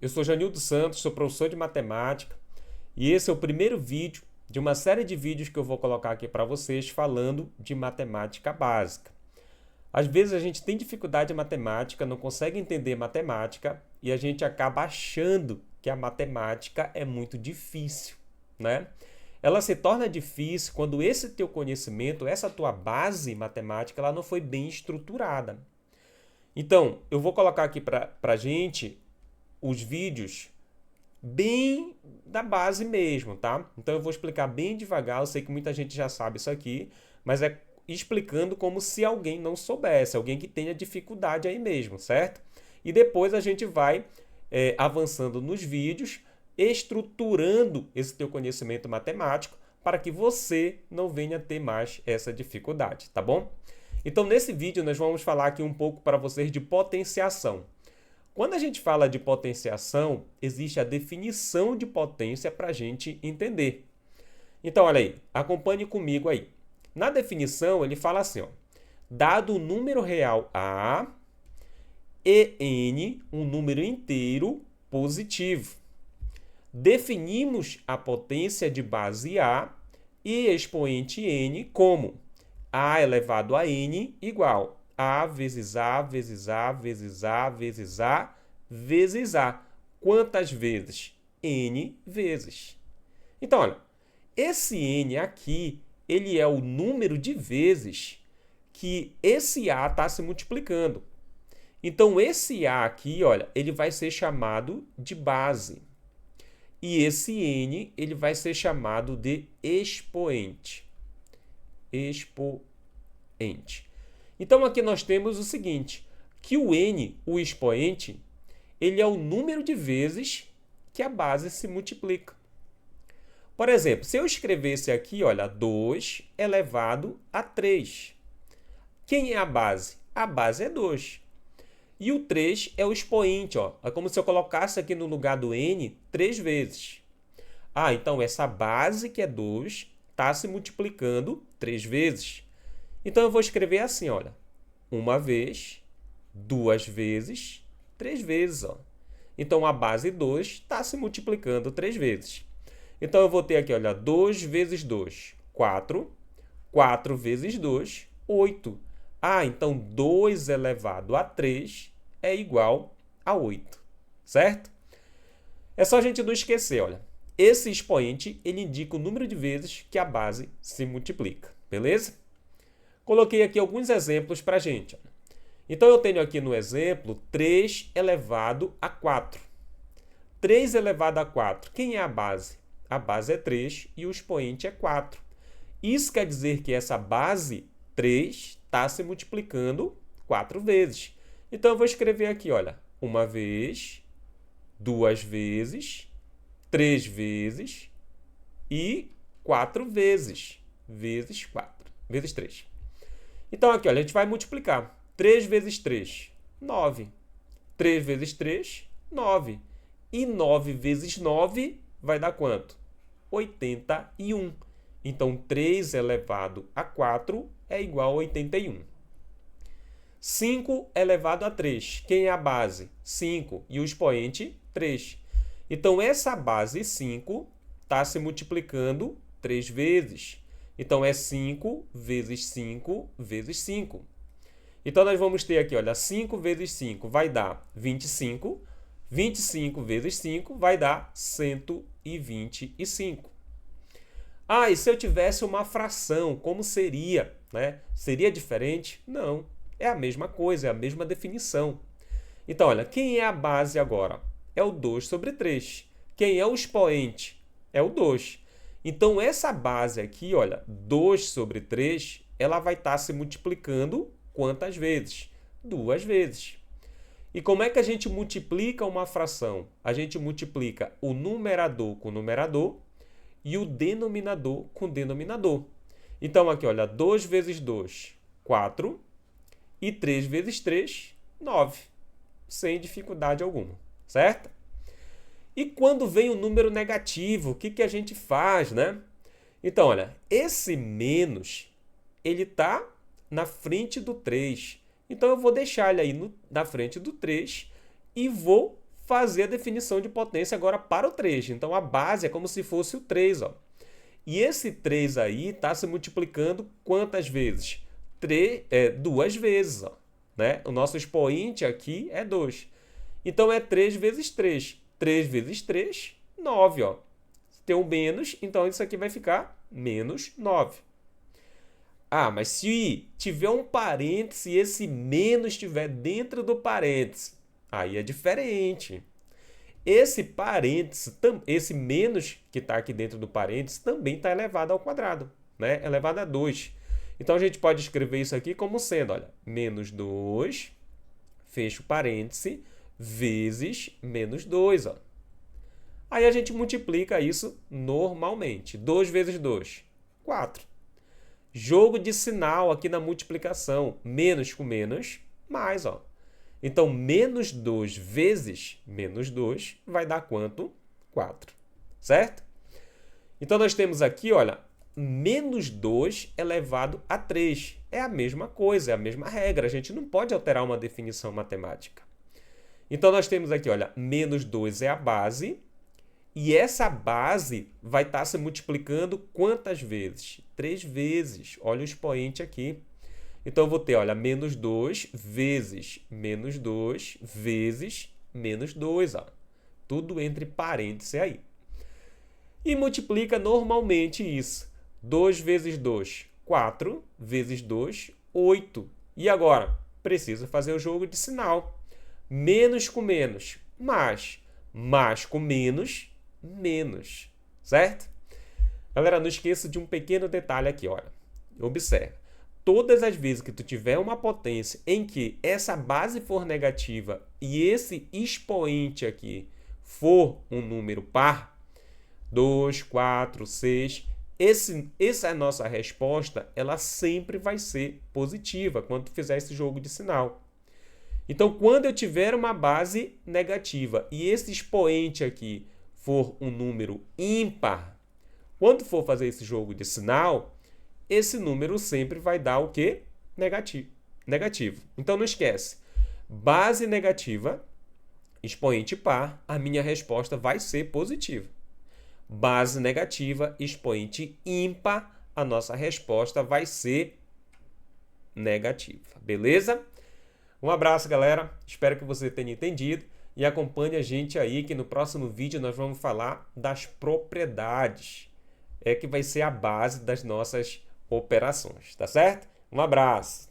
eu sou Janildo Santos, sou professor de matemática e esse é o primeiro vídeo de uma série de vídeos que eu vou colocar aqui para vocês falando de matemática básica. Às vezes a gente tem dificuldade em matemática, não consegue entender matemática e a gente acaba achando que a matemática é muito difícil, né? Ela se torna difícil quando esse teu conhecimento, essa tua base matemática, ela não foi bem estruturada. Então, eu vou colocar aqui para a gente os vídeos bem da base mesmo, tá? Então eu vou explicar bem devagar, eu sei que muita gente já sabe isso aqui, mas é explicando como se alguém não soubesse, alguém que tenha dificuldade aí mesmo, certo? E depois a gente vai avançando nos vídeos, estruturando esse teu conhecimento matemático para que você não venha ter mais essa dificuldade, tá bom? Então nesse vídeo nós vamos falar aqui um pouco para vocês de potenciação. Quando a gente fala de potenciação, existe a definição de potência para a gente entender. Então, olha aí, acompanhe comigo aí. Na definição, ele fala assim, ó, dado o número real A e N, um número inteiro positivo. Definimos a potência de base A e expoente N como A elevado a N igual A vezes A vezes A vezes A vezes A vezes A. Quantas vezes? N vezes. Então, olha, esse N aqui, ele é o número de vezes que esse A está se multiplicando. Então, esse A aqui, olha, ele vai ser chamado de base. E esse N, ele vai ser chamado de expoente. Expoente. Então, aqui nós temos o seguinte, que o N, o expoente, ele é o número de vezes que a base se multiplica. Por exemplo, se eu escrevesse aqui, olha, 2 elevado a 3. Quem é a base? A base é 2. E o 3 é o expoente, ó. É como se eu colocasse aqui no lugar do N 3 vezes. Ah, então essa base, que é 2, está se multiplicando 3 vezes. Então eu vou escrever assim, olha. Uma vez, 2 vezes, 3 vezes, ó. Então a base 2 está se multiplicando 3 vezes. Então eu vou ter aqui, olha, 2 vezes 2, 4. 4 vezes 2, 8. Ah, então 2 elevado a 3 é igual a 8, certo? É só a gente não esquecer, olha. Esse expoente, ele indica o número de vezes que a base se multiplica, beleza? Coloquei aqui alguns exemplos para a gente. Então, eu tenho aqui no exemplo 3 elevado a 4. 3 elevado a 4, quem é a base? A base é 3 e o expoente é 4. Isso quer dizer que essa base 3 está se multiplicando 4 vezes. Então, eu vou escrever aqui, olha, uma vez, 2 vezes, 3 vezes e 4 vezes. Vezes 4. Vezes 3. Então, aqui, olha, a gente vai multiplicar. 3 vezes 3, 9. 3 vezes 3, 9. E 9 vezes 9 vai dar quanto? 81. Então, 3 elevado a 4 é igual a 81. 5 elevado a 3. Quem é a base? 5. E o expoente? 3. Então, essa base 5 está se multiplicando 3 vezes. Então, é 5 vezes 5 vezes 5. Então, nós vamos ter aqui, olha, 5 vezes 5 vai dar 25. 25 vezes 5 vai dar 125. Ah, e se eu tivesse uma fração, como seria? Né? Seria diferente? Não. É a mesma coisa, é a mesma definição. Então, olha, quem é a base agora? É o 2 sobre 3. Quem é o expoente? É o 2. Então, essa base aqui, olha, 2 sobre 3, ela vai estar se multiplicando quantas vezes? 2 vezes. E como é que a gente multiplica uma fração? A gente multiplica o numerador com o numerador e o denominador com o denominador. Então, aqui, olha, 2 vezes 2, 4. E 3 vezes 3, 9. Sem dificuldade alguma, certo? E quando vem o número negativo, o que a gente faz, né? Então, olha, esse menos, ele está na frente do 3. Então, eu vou deixar ele aí na frente do 3 e vou fazer a definição de potência agora para o 3. Então, a base é como se fosse o 3, ó. E esse 3 aí está se multiplicando quantas vezes? 2 vezes, ó, né? O nosso expoente aqui é 2. Então, é 3 vezes 3. 3 vezes 3, 9, ó. Tem um menos, então isso aqui vai ficar menos 9. Ah, mas se tiver um parêntese e esse menos estiver dentro do parêntese, aí é diferente. Esse parêntese, esse menos que está aqui dentro do parêntese, também está elevado ao quadrado, né? Elevado a 2. Então, a gente pode escrever isso aqui como sendo, olha, menos 2, fecha o parêntese, vezes menos 2, ó. Aí a gente multiplica isso normalmente. 2 vezes 2, 4. Jogo de sinal aqui na multiplicação. Menos com menos, mais, ó. Então, menos 2 vezes menos 2 vai dar quanto? 4. Certo? Então, nós temos aqui, olha, menos 2 elevado a 3. É a mesma coisa, é a mesma regra. A gente não pode alterar uma definição matemática. Então, nós temos aqui, olha, menos 2 é a base. E essa base vai estar se multiplicando quantas vezes? 3 vezes. Olha o expoente aqui. Então, eu vou ter, olha, menos 2 vezes menos 2 vezes menos 2. Ó. Tudo entre parênteses aí. E multiplica normalmente isso. 2 vezes 2, 4. Vezes 2, 8. E agora? Preciso fazer o jogo de sinal. Menos com menos, mais. Mais com menos, menos. Certo? Galera, não esqueça de um pequeno detalhe aqui, olha. Observe. Todas as vezes que tu tiver uma potência em que essa base for negativa e esse expoente aqui for um número par, 2, 4, 6, essa é a nossa resposta, ela sempre vai ser positiva quando tu fizer esse jogo de sinal. Então, quando eu tiver uma base negativa e esse expoente aqui for um número ímpar, quando for fazer esse jogo de sinal, esse número sempre vai dar o quê? Negativo. Então, não esquece. Base negativa, expoente par, a minha resposta vai ser positiva. Base negativa, expoente ímpar, a nossa resposta vai ser negativa. Beleza? Um abraço, galera. Espero que você tenha entendido. E acompanhe a gente aí, que no próximo vídeo nós vamos falar das propriedades. É que vai ser a base das nossas operações, tá certo? Um abraço!